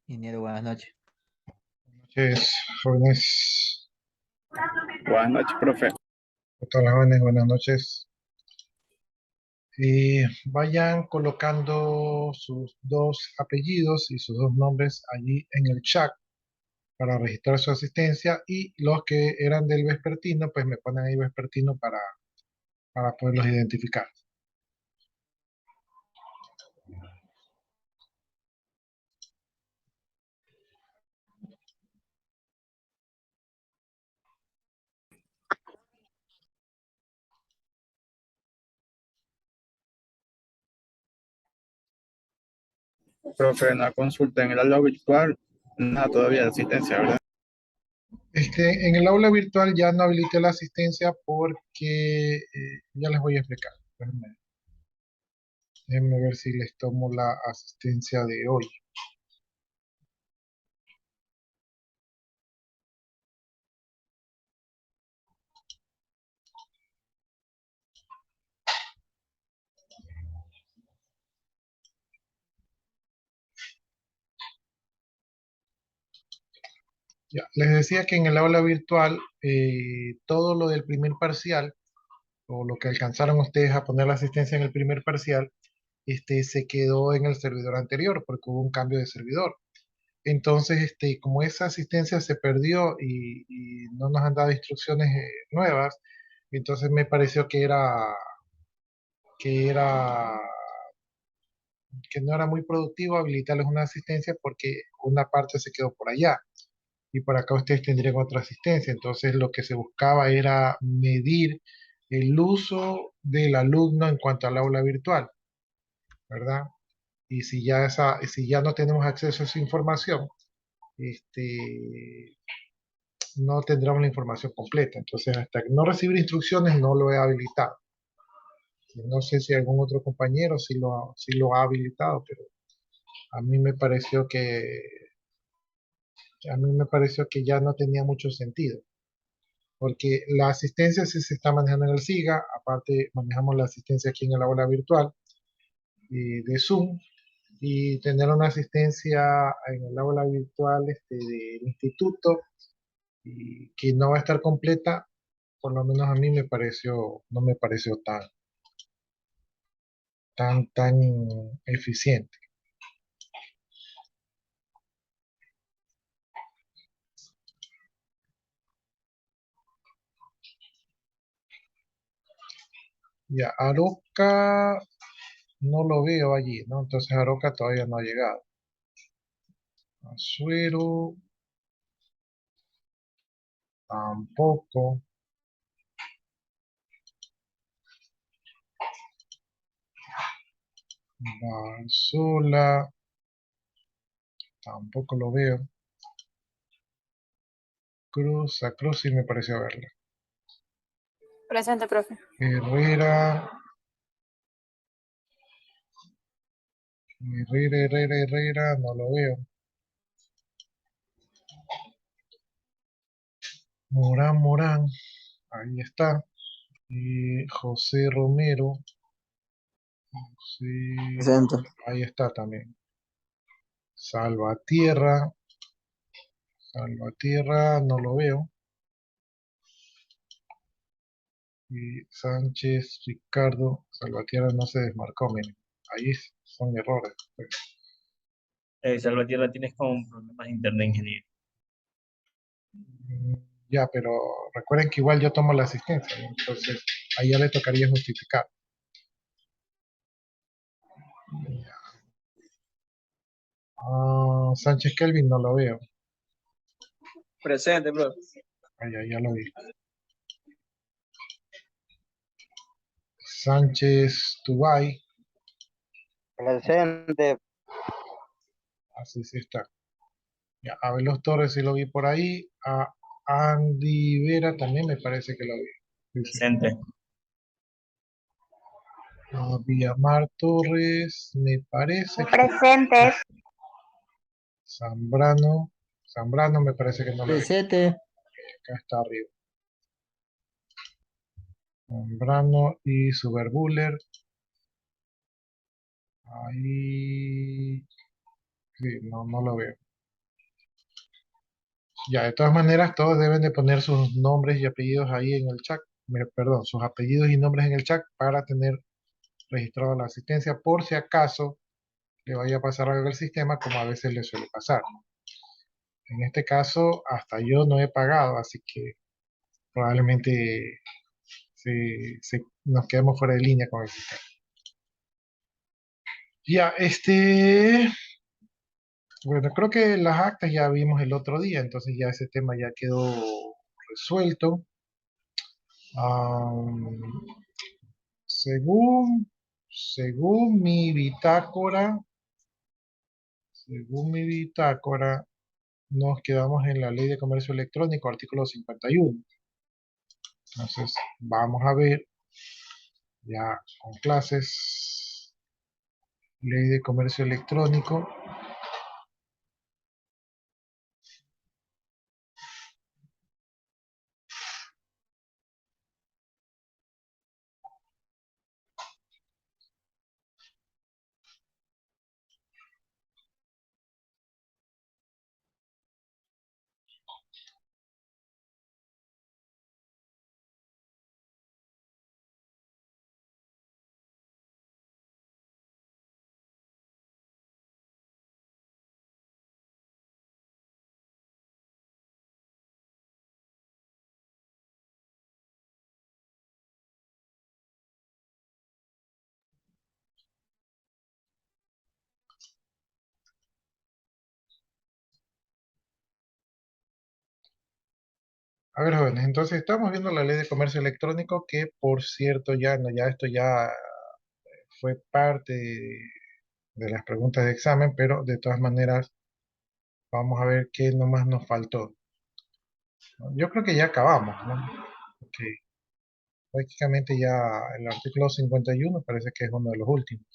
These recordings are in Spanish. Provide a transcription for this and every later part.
Ingeniero, buenas noches. Noches, jóvenes. Buenas noches, profe. Doctora jóvenes, buenas noches. Vayan colocando sus dos apellidos y sus dos nombres allí en el chat para registrar su asistencia, y los que eran del vespertino, pues me ponen ahí vespertino para poderlos identificar. Profe, una consulta en el aula virtual, nada todavía de asistencia, ¿verdad? En el aula virtual ya no habilité la asistencia porque ya les voy a explicar. Déjenme ver si les tomo la asistencia de hoy. Ya, les decía que en el aula virtual todo lo del primer parcial, o lo que alcanzaron ustedes a poner la asistencia en el primer parcial, se quedó en el servidor anterior porque hubo un cambio de servidor. Entonces, como esa asistencia se perdió y no nos han dado instrucciones nuevas, entonces me pareció que era, que no era muy productivo habilitarles una asistencia porque una parte se quedó por allá y por acá ustedes tendrían otra asistencia. Entonces lo que se buscaba era medir el uso del alumno en cuanto al aula virtual, ¿verdad? Y si ya no tenemos acceso a esa información, no tendremos la información completa. Entonces, hasta no recibir instrucciones, no lo he habilitado. No sé si algún otro compañero sí lo ha habilitado, pero a mí me pareció que, a mí me pareció que ya no tenía mucho sentido. Porque la asistencia sí se está manejando en el SIGA, aparte manejamos la asistencia aquí en el aula virtual de Zoom, y tener una asistencia en el aula virtual del instituto y que no va a estar completa, por lo menos a mí no me pareció tan eficiente. Ya, Aroca no lo veo allí, ¿no? Entonces Aroca todavía no ha llegado. Azuero tampoco. Barzola tampoco lo veo. Cruz, a Cruz sí me pareció verla. Presente, profe. Herrera, Herrera, no lo veo. Morán, ahí está. Y José Romero, Presente. ahí está también. Salvatierra, no lo veo. Y Sánchez, Ricardo, Salvatierra no se desmarcó, miren. Ahí son errores. Salvatierra, tienes con problemas de internet, ingeniero. Ya, pero recuerden que igual yo tomo la asistencia, ¿no? Entonces ahí ya le tocaría justificar. Sánchez Kelvin no lo veo. Presente, profe. Ya lo vi. Sánchez Tubay, Presente. así sí está. Ya, Abelos Torres sí lo vi por ahí. A Andy Vera también me parece que lo vi. Sí. Presente. A Villamar Torres me parece que Presentes. Zambrano me parece que no lo vi. Presente. Acá está arriba. Zambrano y Superbuller. Ahí sí, no lo veo. Ya, de todas maneras, todos deben de poner sus nombres y apellidos ahí en el chat. Perdón, sus apellidos y nombres en el chat para tener registrado la asistencia por si acaso le vaya a pasar algo al sistema, como a veces le suele pasar, ¿no? En este caso, hasta yo no he pagado, así que probablemente nos quedemos fuera de línea con el sistema. Ya, bueno, creo que las actas ya vimos el otro día, entonces ya ese tema ya quedó resuelto. Am, según mi bitácora, según mi bitácora, nos quedamos en la Ley de Comercio Electrónico, artículo 51. Entonces, vamos a ver ya con clases, Ley de Comercio Electrónico. A ver, jóvenes, entonces estamos viendo la Ley de Comercio Electrónico, que por cierto ya, no, ya esto ya fue parte de las preguntas de examen, pero de todas maneras vamos a ver qué nomás nos faltó, ¿no? Yo creo que ya acabamos, ¿no? Ok, prácticamente ya el artículo 51 parece que es uno de los últimos.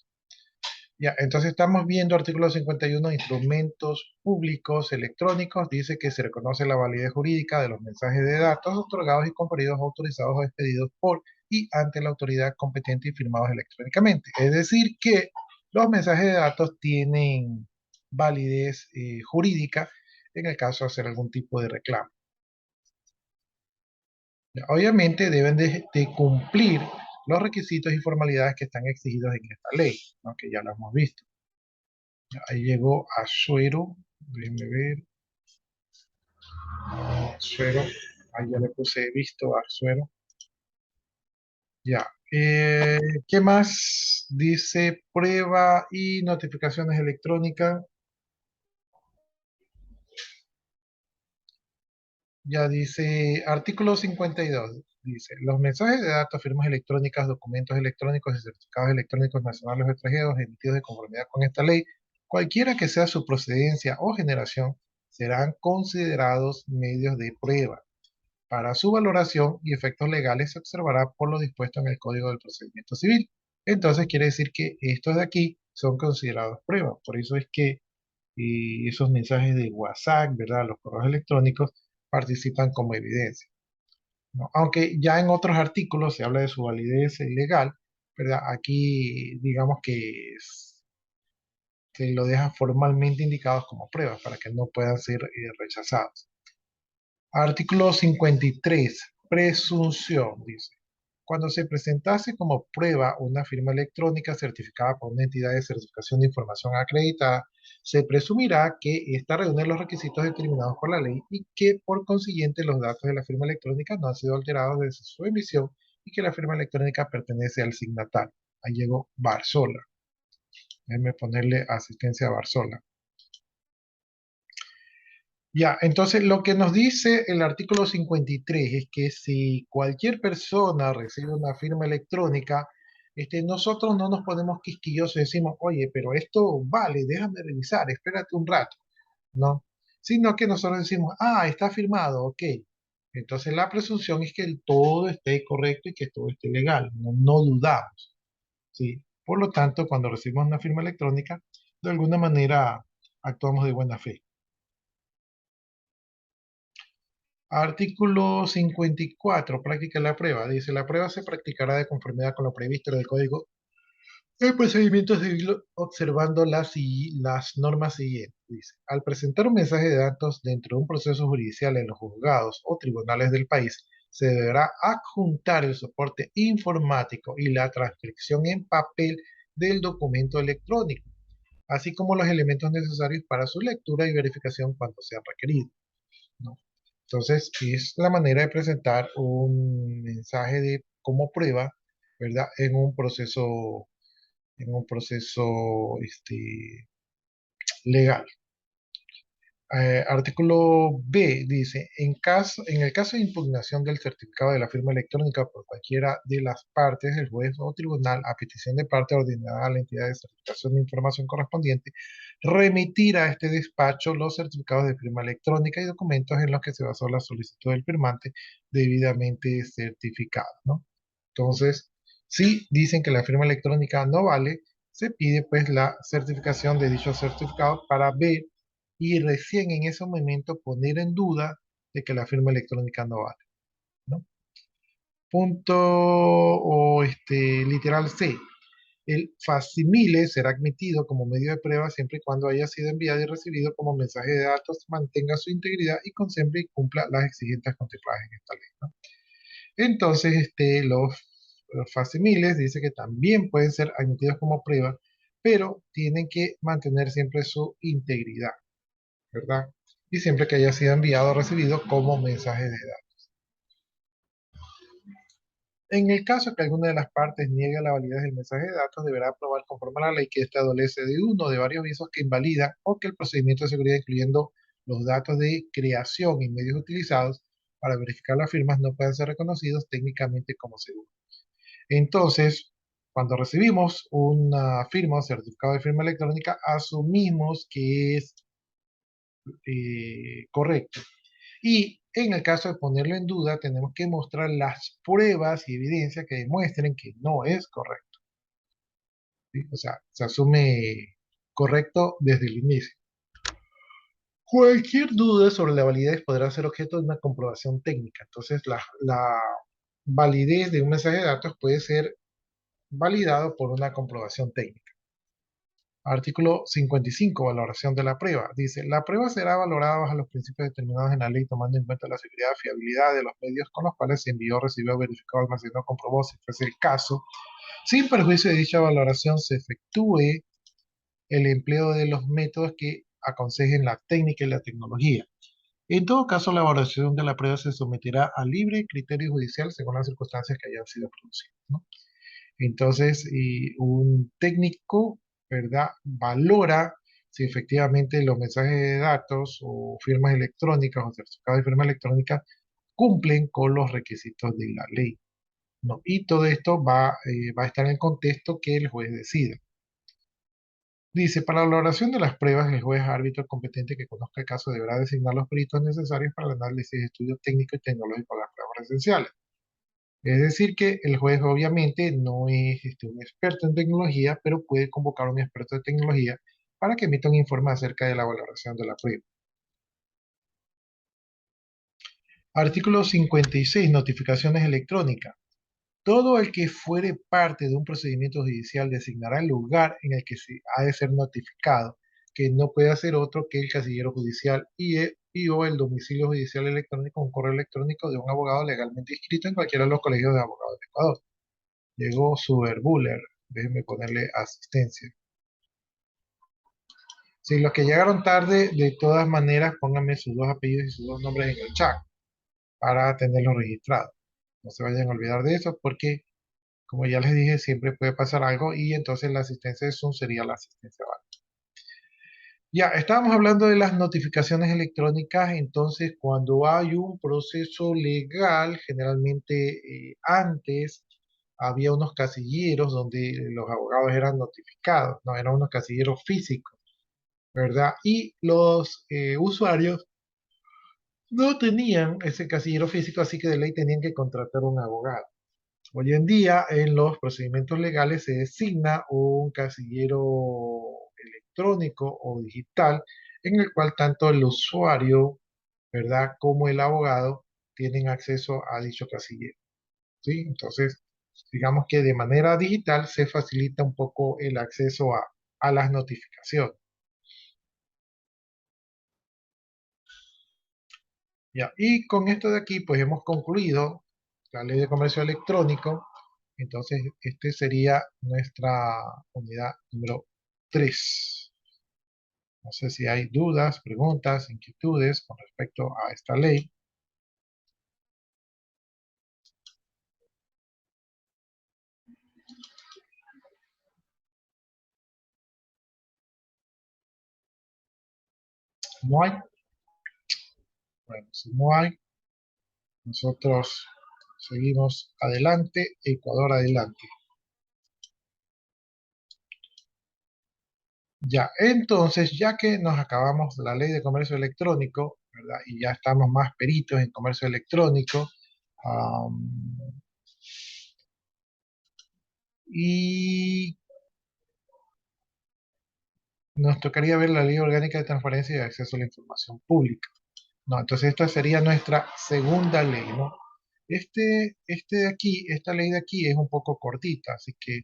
Ya, entonces estamos viendo artículo 51, instrumentos públicos electrónicos. Dice que se reconoce la validez jurídica de los mensajes de datos otorgados y conferidos, autorizados o expedidos por y ante la autoridad competente y firmados electrónicamente. Es decir, que los mensajes de datos tienen validez jurídica en el caso de hacer algún tipo de reclamo. Ya, obviamente deben de cumplir los requisitos y formalidades que están exigidos en esta ley, ¿no? Que ya lo hemos visto. Ahí llegó Azuero, déjenme ver, Azuero, ahí ya le puse visto a Azuero. Ya, ¿qué más? Dice prueba y notificaciones electrónicas. Ya dice artículo 52. Dice, los mensajes de datos, firmas electrónicas, documentos electrónicos y certificados electrónicos nacionales o extranjeros emitidos de conformidad con esta ley, cualquiera que sea su procedencia o generación, serán considerados medios de prueba. Para su valoración y efectos legales se observará por lo dispuesto en el Código del Procedimiento Civil. Entonces quiere decir que estos de aquí son considerados pruebas. Por eso es que esos mensajes de WhatsApp, ¿verdad? Los correos electrónicos participan como evidencia, ¿no? Aunque ya en otros artículos se habla de su validez legal, ¿verdad? Aquí digamos que se lo deja formalmente indicados como pruebas para que no puedan ser rechazados. Artículo 53. Presunción, dice. Cuando se presentase como prueba una firma electrónica certificada por una entidad de certificación de información acreditada, se presumirá que ésta reúne los requisitos determinados por la ley y que por consiguiente los datos de la firma electrónica no han sido alterados desde su emisión y que la firma electrónica pertenece al signatario. Ahí llegó Barzola. Déjenme ponerle asistencia a Barzola. Ya, entonces lo que nos dice el artículo 53 es que si cualquier persona recibe una firma electrónica, nosotros no nos ponemos quisquillosos y decimos, oye, pero esto vale, déjame revisar, espérate un rato, ¿no? Sino que nosotros decimos, ah, está firmado, ok. Entonces la presunción es que todo esté correcto y que todo esté legal, no dudamos, ¿sí? Por lo tanto, cuando recibimos una firma electrónica, de alguna manera actuamos de buena fe. Artículo 54, práctica de la prueba. Dice, la prueba se practicará de conformidad con lo previsto en el Código El procedimiento es seguirlo observando las normas siguientes. Dice, al presentar un mensaje de datos dentro de un proceso judicial en los juzgados o tribunales del país, se deberá adjuntar el soporte informático y la transcripción en papel del documento electrónico, así como los elementos necesarios para su lectura y verificación cuando sea requerido, ¿no? Entonces, es la manera de presentar un mensaje de, como prueba, ¿verdad? En un proceso legal. Artículo B dice, en el caso de impugnación del certificado de la firma electrónica por cualquiera de las partes, el juez o tribunal, a petición de parte ordenada a la entidad de certificación de información correspondiente, remitirá a este despacho los certificados de firma electrónica y documentos en los que se basó la solicitud del firmante debidamente certificado, ¿no? Entonces, si dicen que la firma electrónica no vale, se pide pues la certificación de dicho certificado para ver y recién en ese momento poner en duda de que la firma electrónica no vale, ¿no? Punto o literal C. El facsimile será admitido como medio de prueba siempre y cuando haya sido enviado y recibido como mensaje de datos, mantenga su integridad y conserve y cumpla las exigencias contempladas en esta ley, ¿no? Entonces, los facsimiles dice que también pueden ser admitidos como prueba, pero tienen que mantener siempre su integridad, ¿verdad? Y siempre que haya sido enviado o recibido como mensaje de datos. En el caso que alguna de las partes niegue la validez del mensaje de datos, deberá probar conforme a la ley que éste adolece de uno de varios visos que invalidan o que el procedimiento de seguridad, incluyendo los datos de creación y medios utilizados para verificar las firmas, no pueden ser reconocidos técnicamente como seguros. Entonces, cuando recibimos una firma o certificado de firma electrónica, asumimos que es correcto. Y en el caso de ponerlo en duda, tenemos que mostrar las pruebas y evidencias que demuestren que no es correcto, ¿sí? O sea, se asume correcto desde el inicio. Cualquier duda sobre la validez podrá ser objeto de una comprobación técnica. Entonces, la validez de un mensaje de datos puede ser validado por una comprobación técnica. Artículo 55, valoración de la prueba. Dice, la prueba será valorada bajo los principios determinados en la ley, tomando en cuenta la seguridad y fiabilidad de los medios con los cuales se envió, recibió, verificó, almacenó, comprobó, si fuese el caso. Sin perjuicio de dicha valoración, se efectúe el empleo de los métodos que aconsejen la técnica y la tecnología. En todo caso, la valoración de la prueba se someterá a libre criterio judicial según las circunstancias que hayan sido producidas, ¿no? Entonces, y un técnico, ¿verdad? Valora si efectivamente los mensajes de datos o firmas electrónicas o certificados de firma electrónica cumplen con los requisitos de la ley, ¿no? Y todo esto va a estar en el contexto que el juez decida. Dice, para la valoración de las pruebas, el juez árbitro competente que conozca el caso deberá designar los peritos necesarios para el análisis de estudios técnicos y tecnológicos de las pruebas esenciales. Es decir, que el juez obviamente no es un experto en tecnología, pero puede convocar a un experto de tecnología para que emita un informe acerca de la valoración de la prueba. Artículo 56. Notificaciones electrónicas. Todo el que fuere parte de un procedimiento judicial designará el lugar en el que se ha de ser notificado, que no puede ser otro que el casillero judicial y o el domicilio judicial electrónico, un correo electrónico de un abogado legalmente inscrito en cualquiera de los colegios de abogados de Ecuador. Llegó Superbuller. Déjenme ponerle asistencia. Si los que llegaron tarde, de todas maneras, pónganme sus dos apellidos y sus dos nombres en el chat para tenerlos registrados. No se vayan a olvidar de eso porque, como ya les dije, siempre puede pasar algo y entonces la asistencia de Zoom sería la asistencia válida. Ya, estábamos hablando de las notificaciones electrónicas. Entonces, cuando hay un proceso legal, generalmente antes había unos casilleros donde los abogados eran notificados, no eran unos casilleros físicos, ¿verdad? Y los usuarios no tenían ese casillero físico, así que de ley tenían que contratar un abogado. Hoy en día, en los procedimientos legales se designa un casillero electrónico o digital en el cual tanto el usuario, ¿verdad?, como el abogado tienen acceso a dicho casillero, ¿sí? Entonces, digamos que de manera digital se facilita un poco el acceso a las notificaciones. Ya, y con esto de aquí, pues hemos concluido la ley de comercio electrónico. Entonces, este sería nuestra unidad número 3. No sé si hay dudas, preguntas, inquietudes con respecto a esta ley. ¿No hay? Bueno, si no hay, nosotros seguimos adelante. Ecuador adelante. Ya, entonces, ya que nos acabamos la ley de comercio electrónico, ¿verdad? Y ya estamos más peritos en comercio electrónico, y nos tocaría ver la ley orgánica de transparencia y de acceso a la información pública. No, entonces esta sería nuestra segunda ley, ¿no? Este de aquí, esta ley de aquí es un poco cortita, así que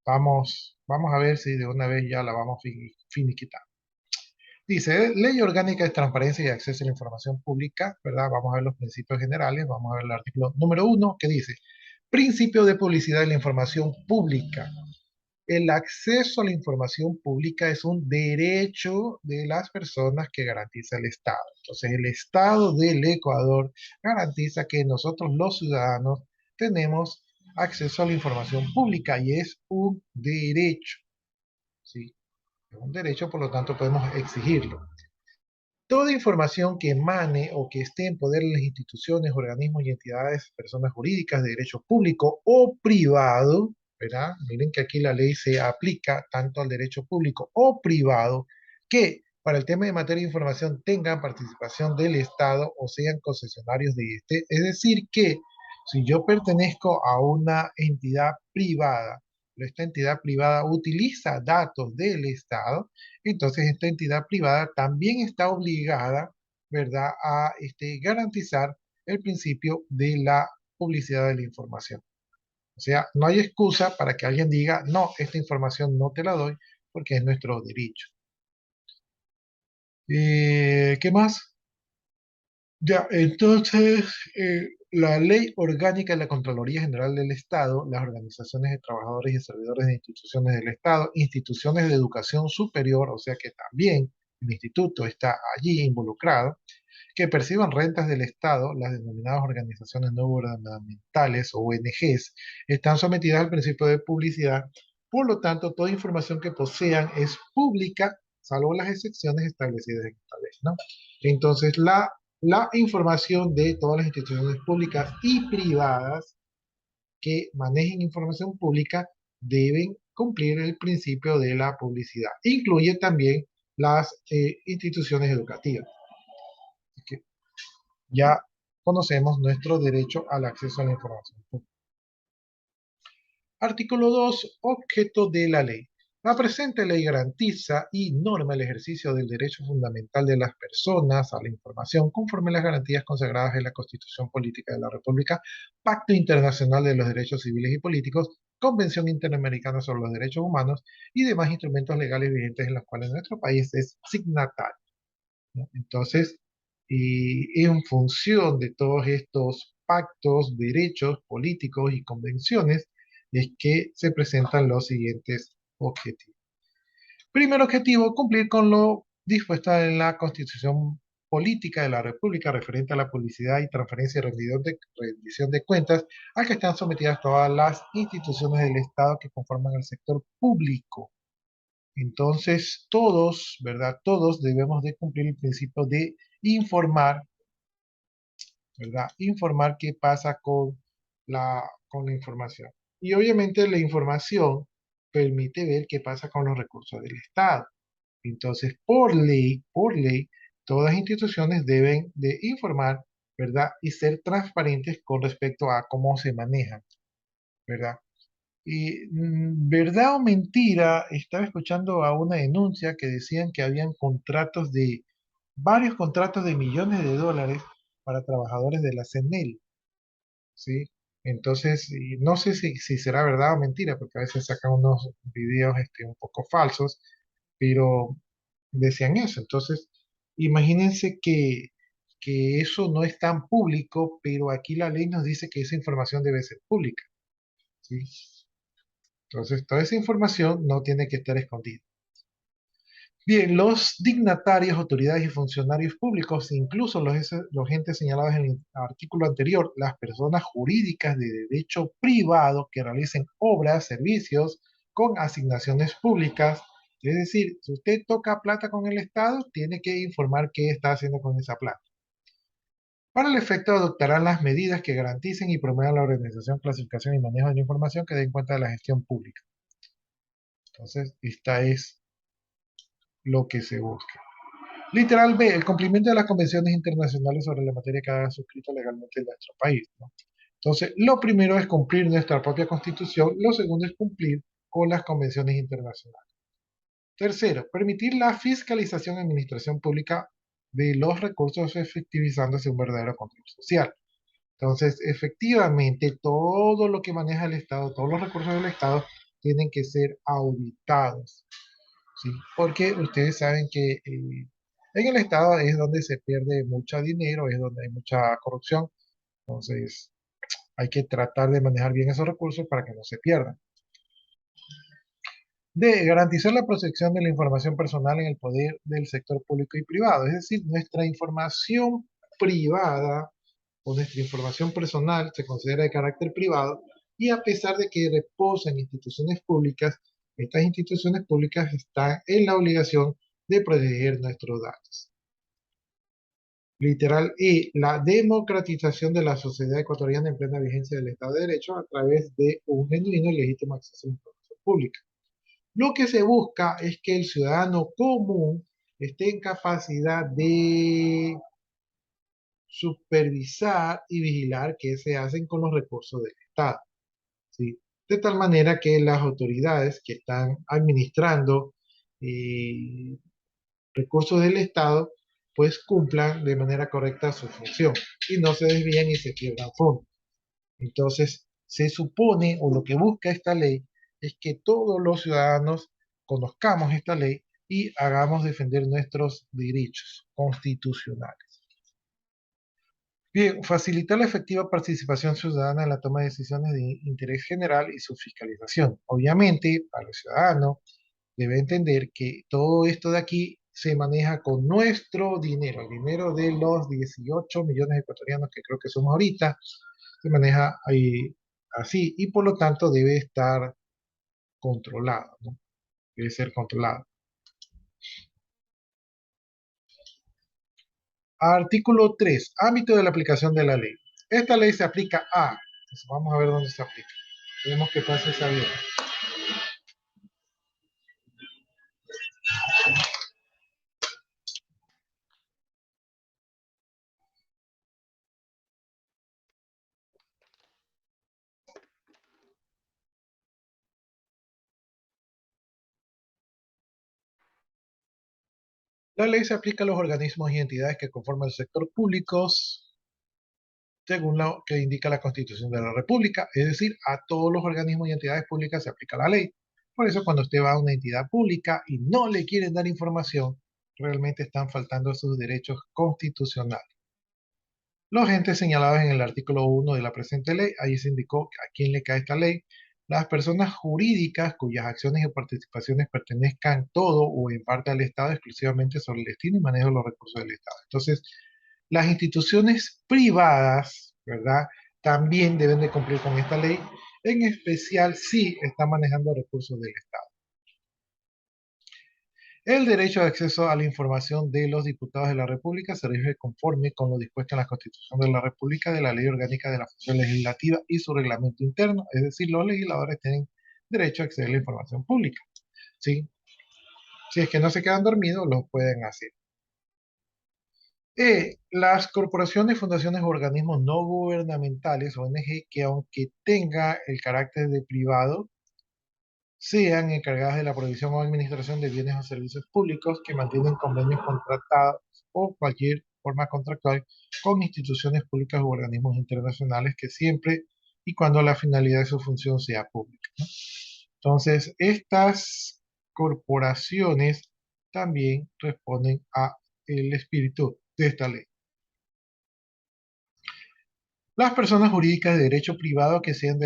vamos a ver si de una vez ya la vamos finiquitando. Dice, Ley Orgánica de Transparencia y Acceso a la Información Pública, ¿verdad? Vamos a ver los principios generales, vamos a ver el artículo número 1, que dice, principio de publicidad de la información pública. El acceso a la información pública es un derecho de las personas que garantiza el Estado. Entonces, el Estado del Ecuador garantiza que nosotros los ciudadanos tenemos acceso a la información pública y es un derecho, ¿sí? Es un derecho, por lo tanto, podemos exigirlo. Toda información que emane o que esté en poder de las instituciones, organismos y entidades, personas jurídicas de derecho público o privado, ¿verdad? Miren que aquí la ley se aplica tanto al derecho público o privado, que para el tema de materia de información tengan participación del Estado o sean concesionarios de este. Es decir, que si yo pertenezco a una entidad privada, pero esta entidad privada utiliza datos del Estado, entonces esta entidad privada también está obligada, ¿verdad?, a garantizar el principio de la publicidad de la información. O sea, no hay excusa para que alguien diga, no, esta información no te la doy porque es nuestro derecho. ¿Qué más? Ya, entonces, la Ley Orgánica de la Contraloría General del Estado, las organizaciones de trabajadores y servidores de instituciones del Estado, instituciones de educación superior, o sea que también el instituto está allí involucrado, que perciban rentas del Estado, las denominadas organizaciones no gubernamentales o ONGs, están sometidas al principio de publicidad. Por lo tanto, toda información que posean es pública, salvo las excepciones establecidas en esta ley, ¿no? Entonces, la información de todas las instituciones públicas y privadas que manejen información pública deben cumplir el principio de la publicidad. Incluye también las instituciones educativas. Así que ya conocemos nuestro derecho al acceso a la información pública. Artículo 2. Objeto de la ley. La presente ley garantiza y norma el ejercicio del derecho fundamental de las personas a la información conforme a las garantías consagradas en la Constitución Política de la República, Pacto Internacional de los Derechos Civiles y Políticos, Convención Interamericana sobre los Derechos Humanos y demás instrumentos legales vigentes en los cuales nuestro país es signatario, ¿no? Entonces, y en función de todos estos pactos, derechos políticos y convenciones, es que se presentan los siguientes objetivos. Primer objetivo, cumplir con lo dispuesto en la Constitución Política de la República referente a la publicidad y transferencia y rendición de cuentas a que están sometidas todas las instituciones del Estado que conforman el sector público. Entonces, todos, ¿verdad? Todos debemos de cumplir el principio de informar, ¿verdad? Informar qué pasa con la información. Y obviamente la información permite ver qué pasa con los recursos del Estado. Entonces, por ley, todas las instituciones deben de informar, ¿verdad? Y ser transparentes con respecto a cómo se manejan, ¿verdad? Y verdad o mentira, estaba escuchando a una denuncia que decían que habían varios contratos de millones de dólares para trabajadores de la CNEL, ¿sí? Entonces, y no sé si será verdad o mentira, porque a veces sacan unos videos un poco falsos, pero decían eso. Entonces, imagínense que eso no es tan público, pero aquí la ley nos dice que esa información debe ser pública, ¿sí? Entonces, toda esa información no tiene que estar escondida. Bien, los dignatarios, autoridades y funcionarios públicos, incluso los entes señalados en el artículo anterior, las personas jurídicas de derecho privado que realicen obras, servicios con asignaciones públicas, es decir, si usted toca plata con el Estado, tiene que informar qué está haciendo con esa plata. Para el efecto, adoptarán las medidas que garanticen y promuevan la organización, clasificación y manejo de la información que den cuenta de la gestión pública. Entonces, esta es lo que se busca. Literal B, el cumplimiento de las convenciones internacionales sobre la materia que haga suscrito legalmente en nuestro país, ¿no? Entonces, lo primero es cumplir nuestra propia constitución, lo segundo es cumplir con las convenciones internacionales. Tercero, permitir la fiscalización y administración pública de los recursos efectivizándose un verdadero control social. Entonces, efectivamente, todo lo que maneja el Estado, todos los recursos del Estado tienen que ser auditados, ¿sí? Porque ustedes saben que en el Estado es donde se pierde mucho dinero, es donde hay mucha corrupción. Entonces, hay que tratar de manejar bien esos recursos para que no se pierdan. D, garantizar la protección de la información personal en el poder del sector público y privado. Es decir, nuestra información privada o nuestra información personal se considera de carácter privado y a pesar de que reposa en instituciones públicas, estas instituciones públicas están en la obligación de proteger nuestros datos. Literal E, la democratización de la sociedad ecuatoriana en plena vigencia del Estado de Derecho a través de un genuino y legítimo acceso a la información pública. Lo que se busca es que el ciudadano común esté en capacidad de supervisar y vigilar qué se hacen con los recursos del Estado, ¿sí? De tal manera que las autoridades que están administrando eh, recursos del Estado, pues cumplan de manera correcta su función y no se desvíen y se pierdan fondos. Entonces, se supone, o lo que busca esta ley, es que todos los ciudadanos conozcamos esta ley y hagamos defender nuestros derechos constitucionales. Bien, facilitar la efectiva participación ciudadana en la toma de decisiones de interés general y su fiscalización. Obviamente, para el ciudadano debe entender que todo esto de aquí se maneja con nuestro dinero, el dinero de los 18 millones de ecuatorianos que creo que somos ahorita, se maneja ahí así y por lo tanto debe estar controlado, ¿no? Debe ser controlado. Artículo 3, ámbito de la aplicación de la ley. Esta ley se aplica a, entonces vamos a ver dónde se aplica. Tenemos que pase esa vía. La ley se aplica a los organismos y entidades que conforman el sector público según lo que indica la Constitución de la República, es decir, a todos los organismos y entidades públicas se aplica la ley. Por eso cuando usted va a una entidad pública y no le quieren dar información, realmente están faltando sus derechos constitucionales. Los entes señalados en el artículo 1 de la presente ley, ahí se indicó a quién le cae esta ley, las personas jurídicas cuyas acciones y participaciones pertenezcan todo o en parte al Estado exclusivamente sobre el destino y manejo de los recursos del Estado. Entonces, las instituciones privadas, ¿verdad? También deben de cumplir con esta ley, en especial si están manejando recursos del Estado. El derecho de acceso a la información de los diputados de la República se rige conforme con lo dispuesto en la Constitución de la República, de la Ley Orgánica de la Función Legislativa y su reglamento interno, es decir, los legisladores tienen derecho a acceder a la información pública, ¿sí? Si es que no se quedan dormidos, lo pueden hacer. Las corporaciones, fundaciones o organismos no gubernamentales, ONG, que aunque tenga el carácter de privado, sean encargadas de la provisión o administración de bienes o servicios públicos que mantienen convenios contratados o cualquier forma contractual con instituciones públicas u organismos internacionales que siempre y cuando la finalidad de su función sea pública, ¿no? Entonces, estas corporaciones también responden a el espíritu de esta ley. Las personas jurídicas de derecho privado que sean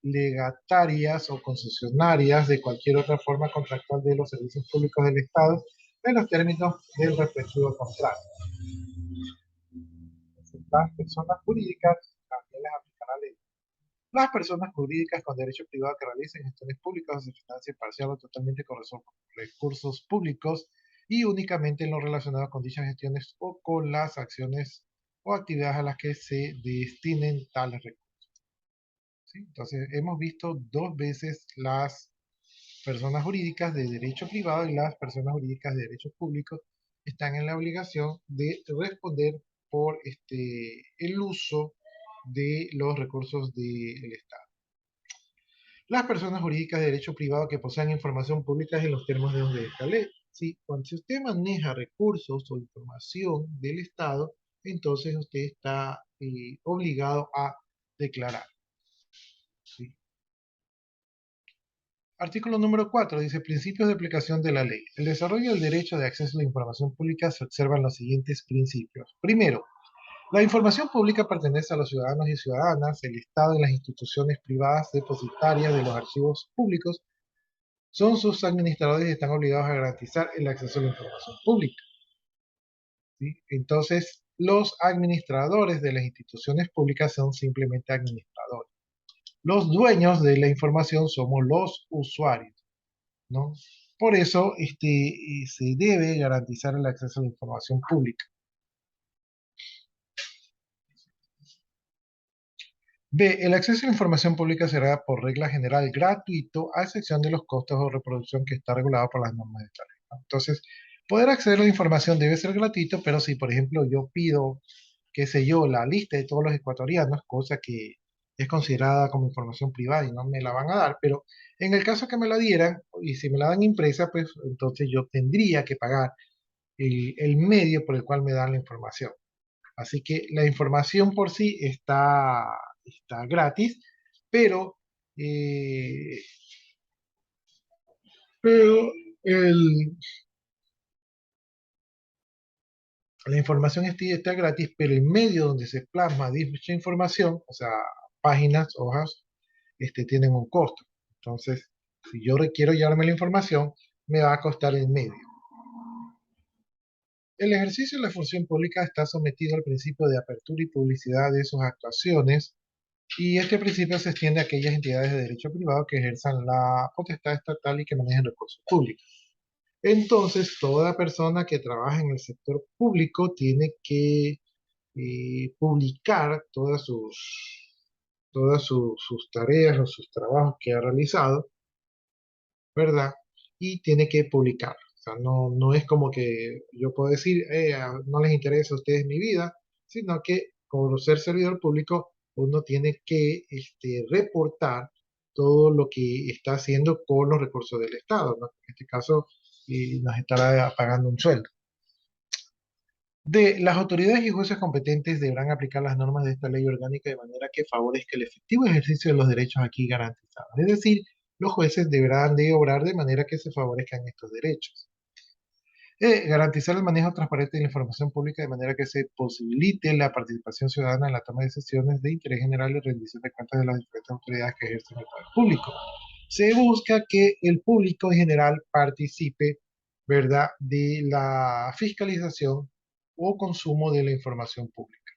legatarias o concesionarias de cualquier otra forma contractual de los servicios públicos del Estado en los términos del respectivo contrato. Las personas jurídicas también les aplicará la ley. Las personas jurídicas con derecho privado que realicen gestiones públicas o se financien parcial o totalmente con recursos públicos y únicamente en lo relacionado con dichas gestiones o con las acciones o actividades a las que se destinen tales recursos. ¿Sí? Entonces, hemos visto dos veces las personas jurídicas de derecho privado y las personas jurídicas de derecho público están en la obligación de responder por el uso de los recursos del Estado. Las personas jurídicas de derecho privado que posean información pública en los términos de esta ley. ¿Sí? Cuando si usted maneja recursos o información del Estado, entonces usted está obligado a declarar. ¿Sí? Artículo número 4 dice principios de aplicación de la ley. El desarrollo del derecho de acceso a la información pública se observan los siguientes principios. Primero, la información pública pertenece a los ciudadanos y ciudadanas, el Estado y las instituciones privadas depositarias de los archivos públicos son sus administradores y están obligados a garantizar el acceso a la información pública. ¿Sí? Entonces, los administradores de las instituciones públicas son simplemente administradores. Los dueños de la información somos los usuarios, ¿no? Por eso se debe garantizar el acceso a la información pública. B. El acceso a la información pública será por regla general gratuito, a excepción de los costos o reproducción que está regulado por las normas de esta ley, ¿no? Entonces, poder acceder a la información debe ser gratuito, pero si, por ejemplo, yo pido, qué sé yo, la lista de todos los ecuatorianos, cosa que es considerada como información privada y no me la van a dar, pero en el caso que me la dieran, y si me la dan impresa, pues entonces yo tendría que pagar el medio por el cual me dan la información. Así que la información por sí está gratis, pero, eh, pero el- la información está gratis, pero el medio donde se plasma dicha información, o sea, páginas, hojas, tienen un costo. Entonces, si yo requiero llevarme la información, me va a costar el medio. El ejercicio de la función pública está sometido al principio de apertura y publicidad de sus actuaciones, y este principio se extiende a aquellas entidades de derecho privado que ejerzan la potestad estatal y que manejen recursos públicos. Entonces, toda persona que trabaja en el sector público tiene que publicar sus tareas o sus trabajos que ha realizado, ¿verdad? Y tiene que publicar. O sea, no es como que yo puedo decir, no les interesa a ustedes mi vida, sino que por ser servidor público, uno tiene que reportar todo lo que está haciendo con los recursos del Estado, ¿no? En este caso, nos estará pagando un sueldo. Las autoridades y jueces competentes deberán aplicar las normas de esta ley orgánica de manera que favorezca el efectivo ejercicio de los derechos aquí garantizados. Es decir, los jueces deberán de obrar de manera que se favorezcan estos derechos. Garantizar el manejo transparente de la información pública de manera que se posibilite la participación ciudadana en la toma de decisiones de interés general y rendición de cuentas de las diferentes autoridades que ejercen el poder público. Se busca que el público en general participe, ¿verdad?, de la fiscalización o consumo de la información pública.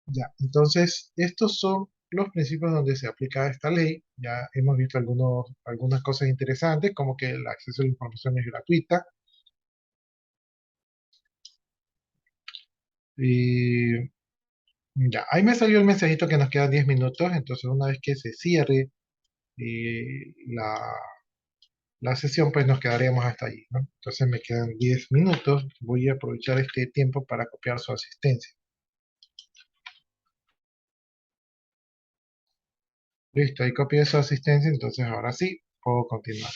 Ya, entonces, estos son los principios donde se aplica esta ley. Ya hemos visto algunas cosas interesantes, como que el acceso a la información es gratuita. Y ya, ahí me salió el mensajito que nos quedan 10 minutos, entonces una vez que se cierre la sesión, pues nos quedaremos hasta allí, ¿no? Entonces me quedan 10 minutos, voy a aprovechar este tiempo para copiar su asistencia. Listo, ahí copié su asistencia, entonces ahora sí, puedo continuar.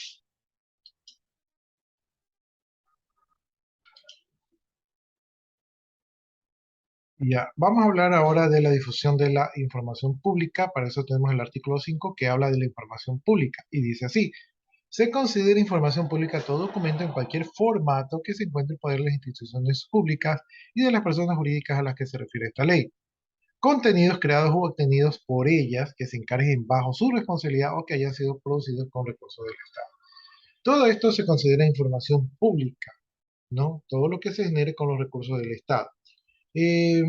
Ya, vamos a hablar ahora de la difusión de la información pública. Para eso tenemos el artículo 5 que habla de la información pública y dice así: se considera información pública todo documento en cualquier formato que se encuentre en poder de las instituciones públicas y de las personas jurídicas a las que se refiere esta ley. Contenidos creados u obtenidos por ellas que se encarguen bajo su responsabilidad o que hayan sido producidos con recursos del Estado. Todo esto se considera información pública, ¿no? Todo lo que se genere con los recursos del Estado. Eh,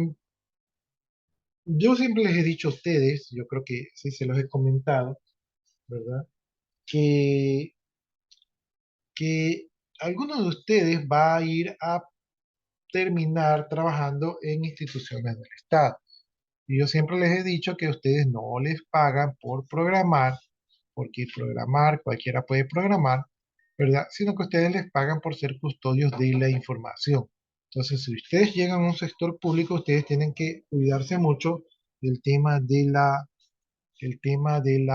yo siempre les he dicho a ustedes, yo creo que sí se los he comentado, ¿verdad? Que, que alguno de ustedes va a ir a terminar trabajando en instituciones del Estado. Y yo siempre les he dicho que ustedes no les pagan por programar, porque programar, cualquiera puede programar, ¿verdad? Sino que ustedes les pagan por ser custodios de la información. Entonces, si ustedes llegan a un sector público, ustedes tienen que cuidarse mucho del tema el tema de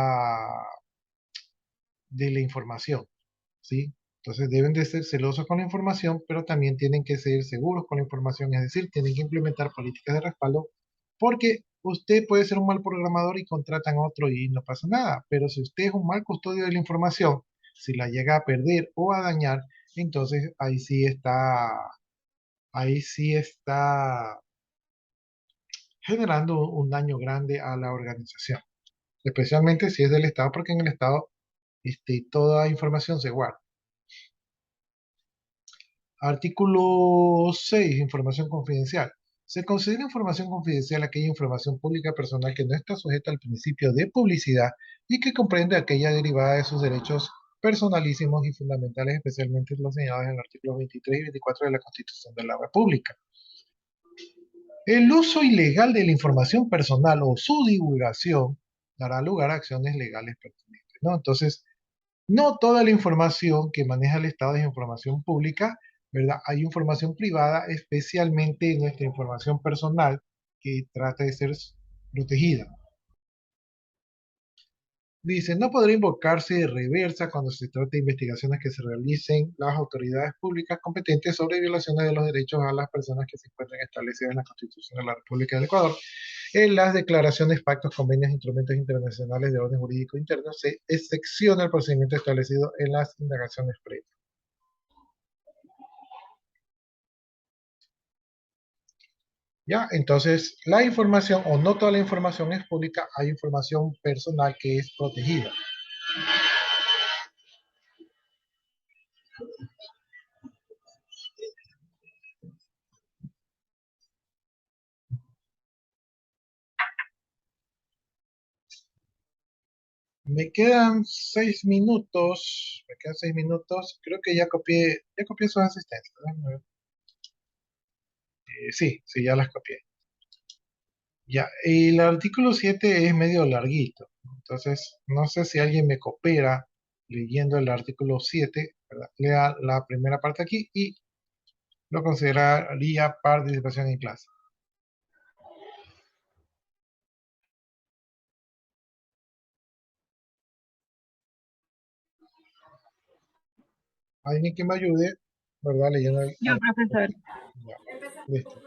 la información, ¿sí? Entonces deben de ser celosos con la información, pero también tienen que ser seguros con la información, es decir, tienen que implementar políticas de respaldo, porque usted puede ser un mal programador y contratan a otro y no pasa nada, pero si usted es un mal custodio de la información, si la llega a perder o a dañar, entonces ahí sí está generando un daño grande a la organización, especialmente si es del Estado, porque en el Estado toda información se guarda. Artículo 6. Información confidencial. Se considera información confidencial aquella información pública personal que no está sujeta al principio de publicidad y que comprende aquella derivada de sus derechos personalísimos y fundamentales, especialmente los señalados en el artículo 23 y 24 de la Constitución de la República. El uso ilegal de la información personal o su divulgación dará lugar a acciones legales pertinentes, ¿no? Entonces, no toda la información que maneja el Estado es información pública, ¿verdad? Hay información privada, especialmente nuestra información personal, que trata de ser protegida. Dice, no podrá invocarse de reversa cuando se trate de investigaciones que se realicen las autoridades públicas competentes sobre violaciones de los derechos a las personas que se encuentran establecidas en la Constitución de la República del Ecuador. En las declaraciones, pactos, convenios, instrumentos internacionales de orden jurídico interno, se excepciona el procedimiento establecido en las indagaciones previas. ¿Ya? Entonces, la información, o no toda la información es pública, hay información personal que es protegida. Me quedan 6 minutos, creo que ya copié sus asistencias. Déjame ver. Sí, sí, ya las copié. Ya, el artículo 7 es medio larguito, entonces no sé si alguien me coopera leyendo el artículo 7, ¿verdad? Lea la primera parte aquí y lo consideraría participación en clase. Alguien que me ayude, ¿verdad? Leyendo el Yo, profesor. Ya, listo.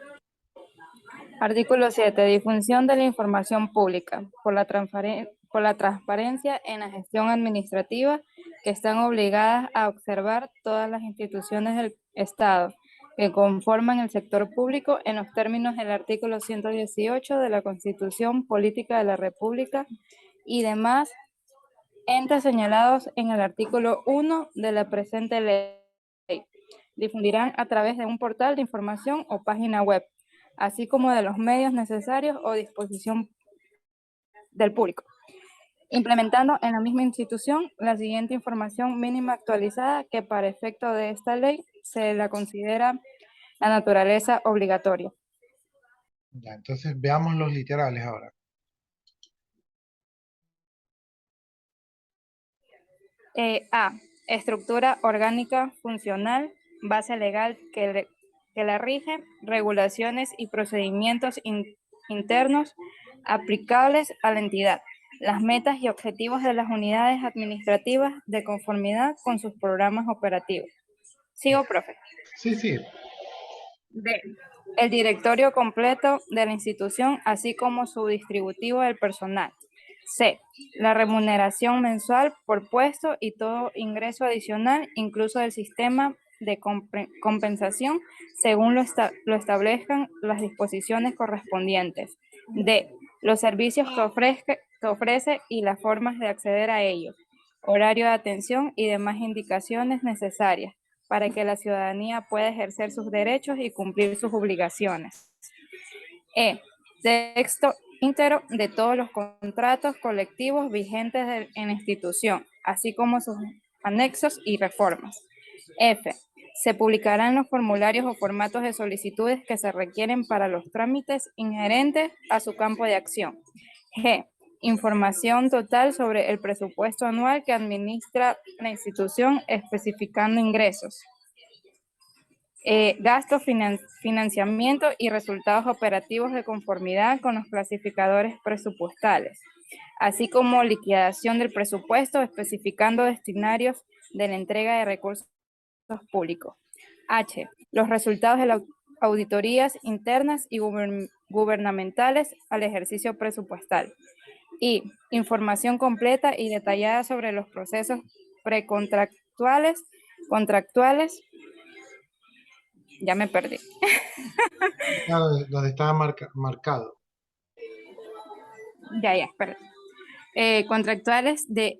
Artículo 7. Difusión de la información pública por la transparencia en la gestión administrativa que están obligadas a observar todas las instituciones del Estado que conforman el sector público en los términos del artículo 118 de la Constitución Política de la República y demás entes señalados en el artículo 1 de la presente ley. Difundirán a través de un portal de información o página web, así como de los medios necesarios o disposición del público, implementando en la misma institución la siguiente información mínima actualizada que para efecto de esta ley se la considera la naturaleza obligatoria. Ya, entonces veamos los literales ahora. A. Estructura orgánica funcional, base legal que la rige, regulaciones y procedimientos internos aplicables a la entidad, las metas y objetivos de las unidades administrativas de conformidad con sus programas operativos. ¿Sigo, profe? Sí, sí, B. el directorio completo de la institución, así como su distributivo del personal. C, la remuneración mensual por puesto y todo ingreso adicional, incluso del sistema de compensación, según lo establezcan las disposiciones correspondientes. D, los servicios que ofrece y las formas de acceder a ellos, horario de atención y demás indicaciones necesarias para que la ciudadanía pueda ejercer sus derechos y cumplir sus obligaciones. E, texto íntegro de todos los contratos colectivos vigentes en la institución, así como sus anexos y reformas. F, se publicarán los formularios o formatos de solicitudes que se requieren para los trámites inherentes a su campo de acción. G, información total sobre el presupuesto anual que administra la institución, especificando ingresos, gastos, financiamiento y resultados operativos de conformidad con los clasificadores presupuestales, así como liquidación del presupuesto, especificando destinarios de la entrega de recursos públicos. H, los resultados de las auditorías internas y gubernamentales al ejercicio presupuestal. I, información completa y detallada sobre los procesos precontractuales, contractuales, ya me perdí. Donde estaba marcado. Ya, perdón. Contractuales de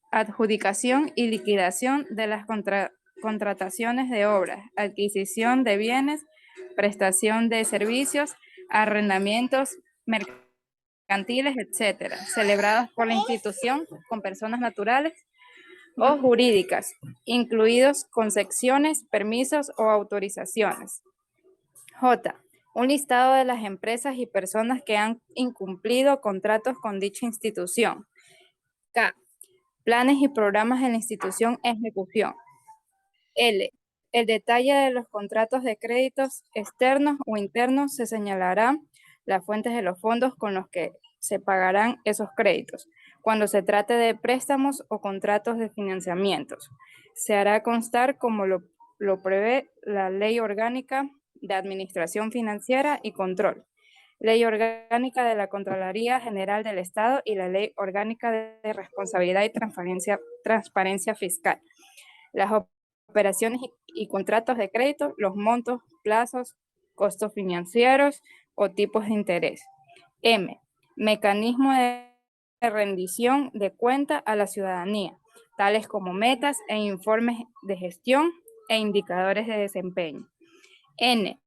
adjudicación y liquidación de las contrataciones de obras, adquisición de bienes, prestación de servicios, arrendamientos mercantiles, etcétera, celebrados por la institución con personas naturales o jurídicas, incluidos concesiones, permisos o autorizaciones. J, un listado de las empresas y personas que han incumplido contratos con dicha institución. K, planes y programas de la institución en ejecución. L, el detalle de los contratos de créditos externos o internos, se señalarán las fuentes de los fondos con los que se pagarán esos créditos. Cuando se trate de préstamos o contratos de financiamientos, se hará constar como lo prevé la Ley Orgánica de Administración Financiera y Control, Ley Orgánica de la Contraloría General del Estado y la Ley Orgánica de Responsabilidad y Transparencia Fiscal. Las operaciones y contratos de crédito, los montos, plazos, costos financieros o tipos de interés. M, mecanismo de rendición de cuenta a la ciudadanía, tales como metas e informes de gestión e indicadores de desempeño. N,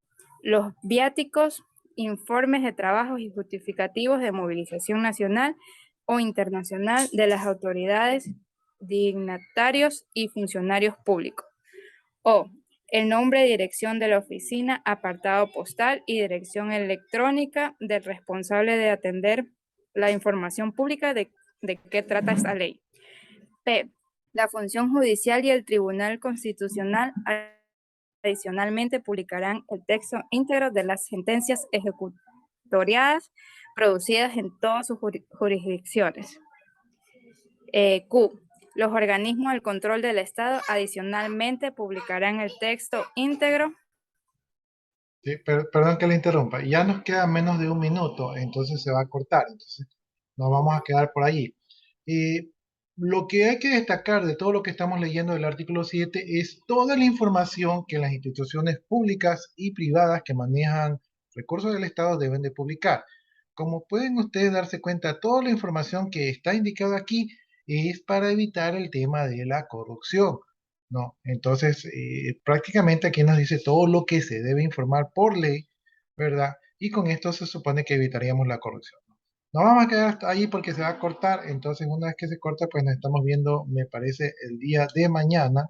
los viáticos, informes de trabajos y justificativos de movilización nacional o internacional de las autoridades, dignatarios y funcionarios públicos. O, el nombre y dirección de la oficina, apartado postal y dirección electrónica del responsable de atender la información pública de qué trata esta ley. P, la función judicial y el Tribunal Constitucional adicionalmente publicarán el texto íntegro de las sentencias ejecutoriadas producidas en todas sus jurisdicciones. Q, los organismos del control del Estado adicionalmente publicarán el texto íntegro. Sí, perdón que le interrumpa. Ya nos queda menos de un minuto, entonces se va a cortar. Entonces nos vamos a quedar por allí. Lo que hay que destacar de todo lo que estamos leyendo del artículo 7 es toda la información que las instituciones públicas y privadas que manejan recursos del Estado deben de publicar. Como pueden ustedes darse cuenta, toda la información que está indicada aquí es para evitar el tema de la corrupción, ¿no? Entonces, prácticamente aquí nos dice todo lo que se debe informar por ley, ¿verdad? Y con esto se supone que evitaríamos la corrupción. No vamos a quedar hasta ahí porque se va a cortar, entonces una vez que se corta, pues nos estamos viendo, me parece, el día de mañana